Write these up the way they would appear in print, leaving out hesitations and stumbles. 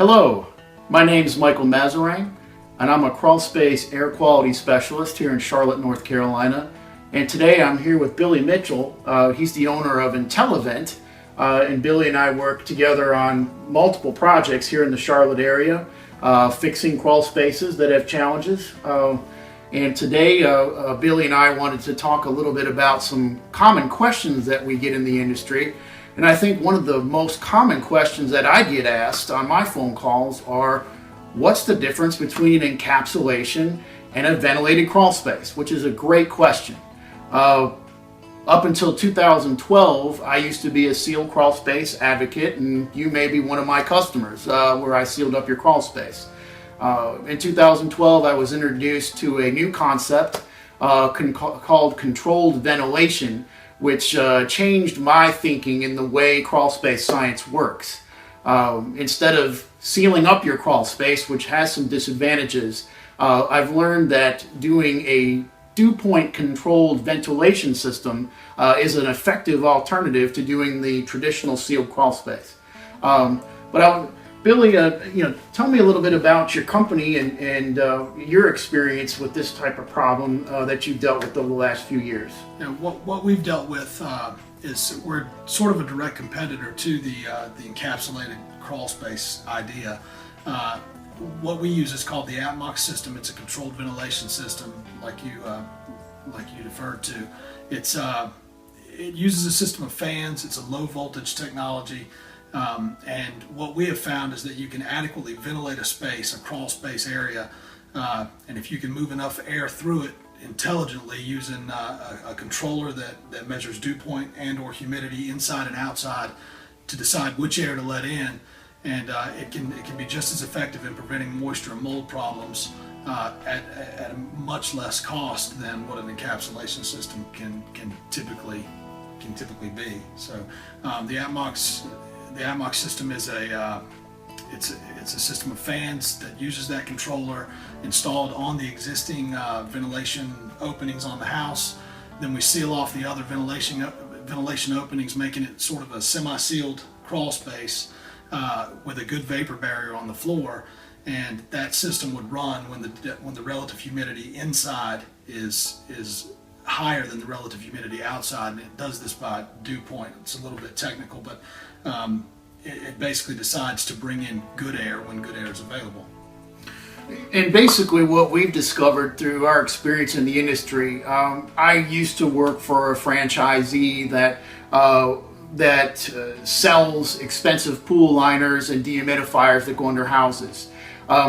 Hello, my name is Michael Masserang, and I'm a crawlspace air quality specialist here in Charlotte, North Carolina. And today I'm here with Billy Mitchell. He's the owner of Intellivent, and Billy and I work together on multiple projects here in the Charlotte area, fixing crawlspaces that have challenges. And today, Billy and I wanted to talk a little bit about some common questions that we get in the industry. And I think one of the most common questions that I get asked on my phone calls are, what's the difference between an encapsulation and a ventilated crawlspace? Which is a great question. Up until 2012, I used to be a sealed crawlspace advocate, and you may be one of my customers where I sealed up your crawlspace. In 2012, I was introduced to a new concept called controlled ventilation, which changed my thinking in the way crawlspace science works. Instead of sealing up your crawlspace, which has some disadvantages, I've learned that doing a dew point controlled ventilation system is an effective alternative to doing the traditional sealed crawlspace. Billy, tell me a little bit about your company and your experience with this type of problem that you've dealt with over the last few years. What we've dealt with is we're sort of a direct competitor to the encapsulated crawlspace idea. What we use is called the ATMOX system. It's a controlled ventilation system, like you deferred to. It uses a system of fans. It's a low voltage technology. And what we have found is that you can adequately ventilate a space, a crawl space area, and if you can move enough air through it intelligently using a controller that measures dew point and or humidity inside and outside to decide which air to let in, and it can be just as effective in preventing moisture and mold problems at a much less cost than what an encapsulation system can typically be. So the ATMOX system is it's a system of fans that uses that controller installed on the existing ventilation openings on the house. Then we seal off the other ventilation openings, making it sort of a semi-sealed crawl space with a good vapor barrier on the floor. And that system would run when the relative humidity inside is higher than the relative humidity outside, and it does this by dew point. It's a little bit technical, but it basically decides to bring in good air when good air is available. And basically what we've discovered through our experience in the industry, I used to work for a franchisee that sells expensive pool liners and dehumidifiers that go under houses.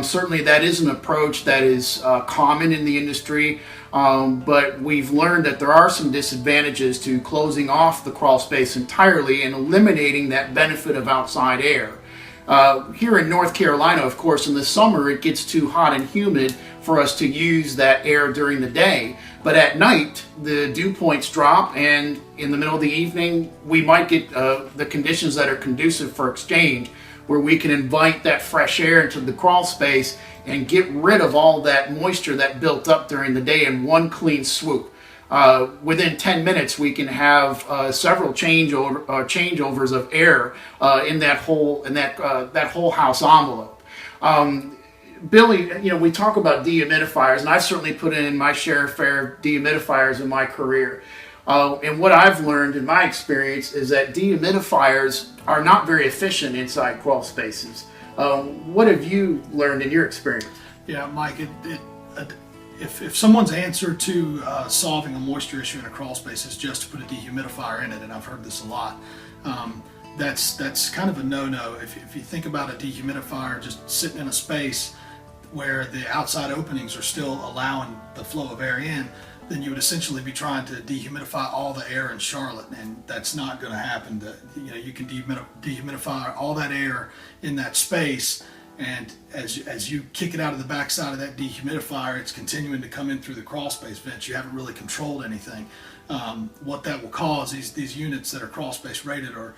Certainly that is an approach that is common in the industry, but we've learned that there are some disadvantages to closing off the crawl space entirely and eliminating that benefit of outside air. Here in North Carolina, of course, in the summer it gets too hot and humid for us to use that air during the day, but at night the dew points drop, and in the middle of the evening we might get the conditions that are conducive for exchange, where we can invite that fresh air into the crawl space and get rid of all that moisture that built up during the day in one clean swoop. Within 10 minutes, we can have several changeovers of air in that whole house envelope. Billy, we talk about dehumidifiers, and I've certainly put in my share of dehumidifiers in my career. And what I've learned in my experience is that dehumidifiers are not very efficient inside crawl spaces. What have you learned in your experience? Yeah, Mike, if someone's answer to solving a moisture issue in a crawl space is just to put a dehumidifier in it, and I've heard this a lot, that's kind of a no-no. If you think about a dehumidifier just sitting in a space where the outside openings are still allowing the flow of air in, then you would essentially be trying to dehumidify all the air in Charlotte, and that's not going to happen. You can dehumidify all that air in that space, and as you kick it out of the backside of that dehumidifier, it's continuing to come in through the crawl space vents. You haven't really controlled anything. What that will cause, these units that are crawl space rated are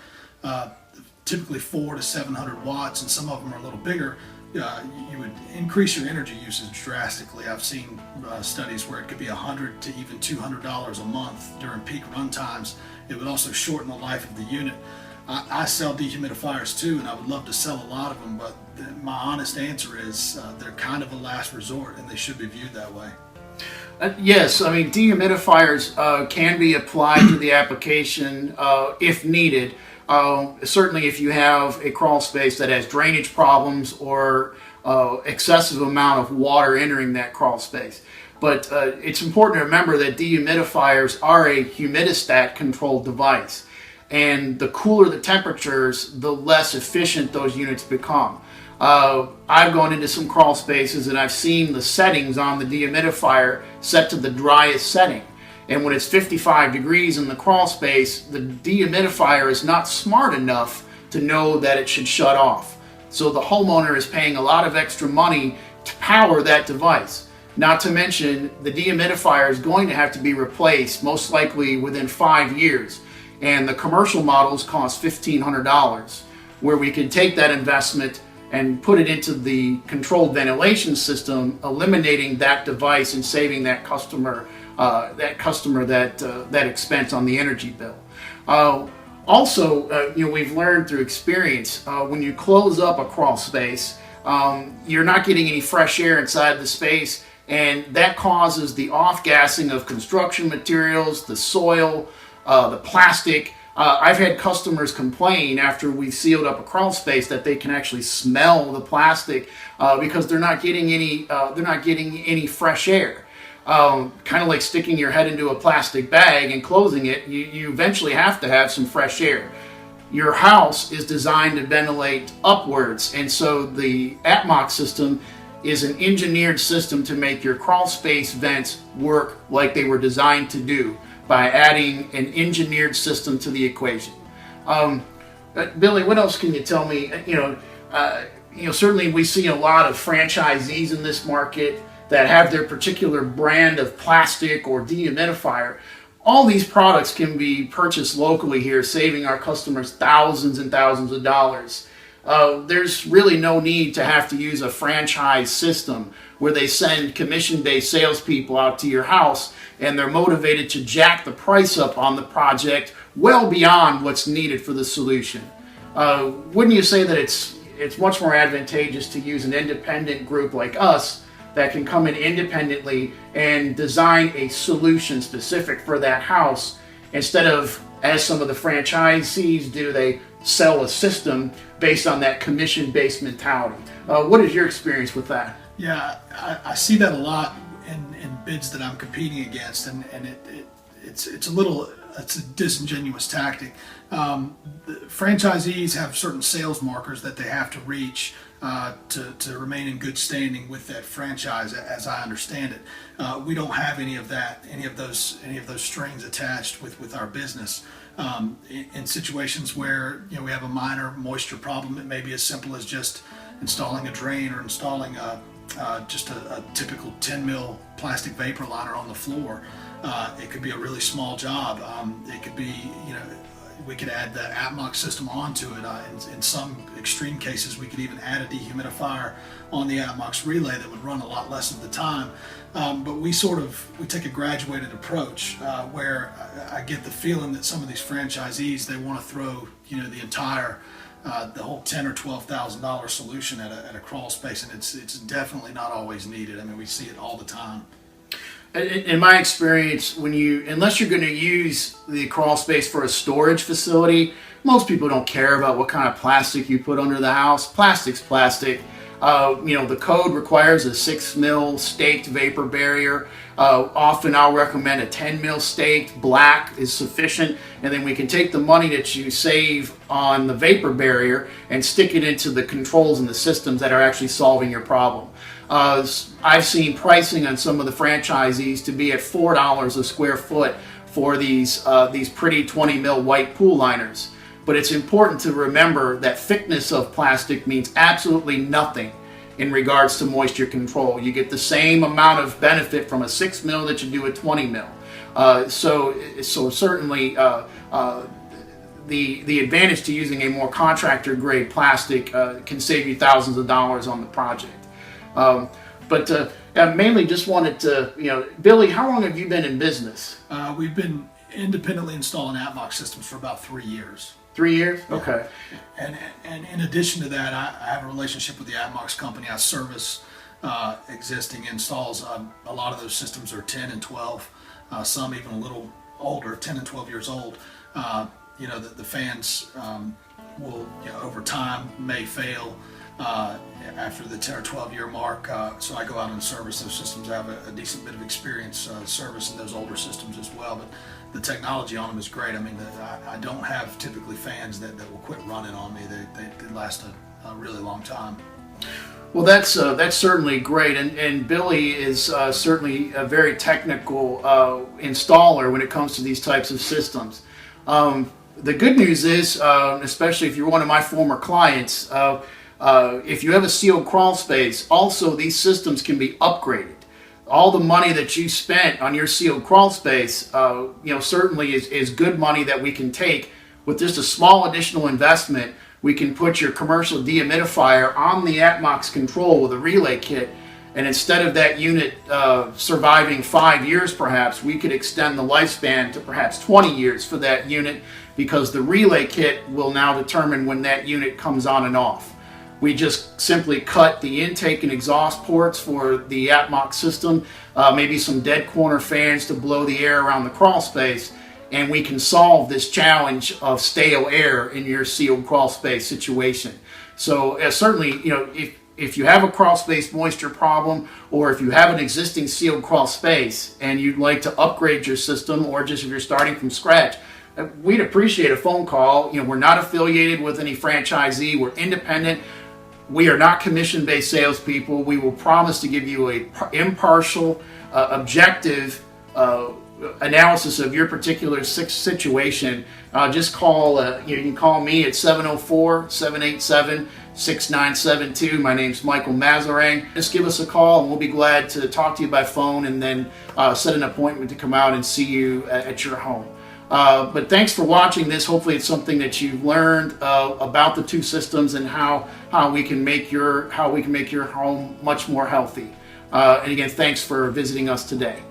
typically 400 to 700 watts, and some of them are a little bigger. You would increase your energy usage drastically. I've seen studies where it could be $100 to even $200 a month during peak run times. It would also shorten the life of the unit. I sell dehumidifiers too, and I would love to sell a lot of them, but my honest answer is they're kind of a last resort, and they should be viewed that way. Yes, I mean, dehumidifiers can be applied to the application if needed. Certainly if you have a crawl space that has drainage problems or excessive amount of water entering that crawl space. But it's important to remember that dehumidifiers are a humidistat controlled device. And the cooler the temperatures, the less efficient those units become. I've gone into some crawl spaces and I've seen the settings on the dehumidifier set to the driest setting. And when it's 55 degrees in the crawl space, the dehumidifier is not smart enough to know that it should shut off. So the homeowner is paying a lot of extra money to power that device. Not to mention, the dehumidifier is going to have to be replaced, most likely within 5 years. And the commercial models cost $1,500, where we can take that investment and put it into the controlled ventilation system, eliminating that device and saving that customer that expense on the energy bill. Also, we've learned through experience, when you close up a crawl space, you're not getting any fresh air inside the space, and that causes the off-gassing of construction materials, the soil, the plastic. I've had customers complain after we've sealed up a crawl space that they can actually smell the plastic because they're not getting any fresh air. Kind of like sticking your head into a plastic bag and closing it, you eventually have to have some fresh air. Your house is designed to ventilate upwards, and so the AtMox system is an engineered system to make your crawl space vents work like they were designed to do by adding an engineered system to the equation. Billy, what else can you tell me? Certainly we see a lot of franchisees in this market that have their particular brand of plastic or dehumidifier. All these products can be purchased locally here, saving our customers thousands and thousands of dollars. There's really no need to have to use a franchise system where they send commission-based salespeople out to your house and they're motivated to jack the price up on the project well beyond what's needed for the solution. Wouldn't you say that it's much more advantageous to use an independent group like us that can come in independently and design a solution specific for that house instead of, as some of the franchisees do, they sell a system based on that commission-based mentality? What is your experience with that? Yeah, I see that a lot in bids that I'm competing against, and it's a disingenuous tactic. Franchisees have certain sales markers that they have to reach to remain in good standing with that franchise, as I understand it. We don't have any of that, any of those strings attached with our business. In situations where we have a minor moisture problem, it may be as simple as just installing a drain or installing just a typical 10 mil plastic vapor liner on the floor. It could be a really small job. It could be, we could add the AtMox system onto it. In some extreme cases, we could even add a dehumidifier on the AtMox relay that would run a lot less of the time. But we take a graduated approach where I get the feeling that some of these franchisees, they want to throw the whole $10,000 or $12,000 solution at a crawl space, and it's definitely not always needed. I mean, we see it all the time. In my experience, unless you're going to use the crawl space for a storage facility, most people don't care about what kind of plastic you put under the house. Plastic's plastic. The code requires a 6 mil staked vapor barrier. Often I'll recommend a 10 mil staked black is sufficient, and then we can take the money that you save on the vapor barrier and stick it into the controls and the systems that are actually solving your problem. I've seen pricing on some of the franchisees to be at $4 a square foot for these pretty 20 mil white pool liners. But it's important to remember that thickness of plastic means absolutely nothing in regards to moisture control. You get the same amount of benefit from a 6 mil that you do a 20 mil. So certainly the advantage to using a more contractor grade plastic can save you thousands of dollars on the project. But mainly just wanted to, Billy, how long have you been in business? We've been independently installing AtMox systems for about 3 years. 3 years? Yeah. Okay. And in addition to that, I have a relationship with the AtMox company. I service existing installs. A lot of those systems are 10 and 12, some even a little older, 10 and 12 years old. The fans will, over time, may fail after the 10 or 12 year mark. So I go out and service those systems. I have a decent bit of experience servicing those older systems as well. But the technology on them is great. I mean, I don't have typically fans that will quit running on me. They last a really long time. Well, that's certainly great, and Billy is certainly a very technical installer when it comes to these types of systems. The good news is, especially if you're one of my former clients, if you have a sealed crawl space, also these systems can be upgraded. All the money that you spent on your sealed crawl space, certainly is good money that we can take with just a small additional investment. We can put your commercial dehumidifier on the AtMox control with a relay kit, and instead of that unit surviving 5 years perhaps, we could extend the lifespan to perhaps 20 years for that unit, because the relay kit will now determine when that unit comes on and off. We just simply cut the intake and exhaust ports for the AtMox system, maybe some dead corner fans to blow the air around the crawl space, and we can solve this challenge of stale air in your sealed crawl space situation. So certainly, if you have a crawl space moisture problem, or if you have an existing sealed crawl space and you'd like to upgrade your system, or just if you're starting from scratch, we'd appreciate a phone call. We're not affiliated with any franchisee. We're independent. We are not commission-based salespeople. We will promise to give you a impartial, objective analysis of your particular situation. Just call, you can call me at 704-787-6972. My name's Michael Masserang. Just give us a call and we'll be glad to talk to you by phone, and then set an appointment to come out and see you at your home. But thanks for watching this. Hopefully it's something that you've learned about the two systems and how we can make your home much more healthy. And again, thanks for visiting us today.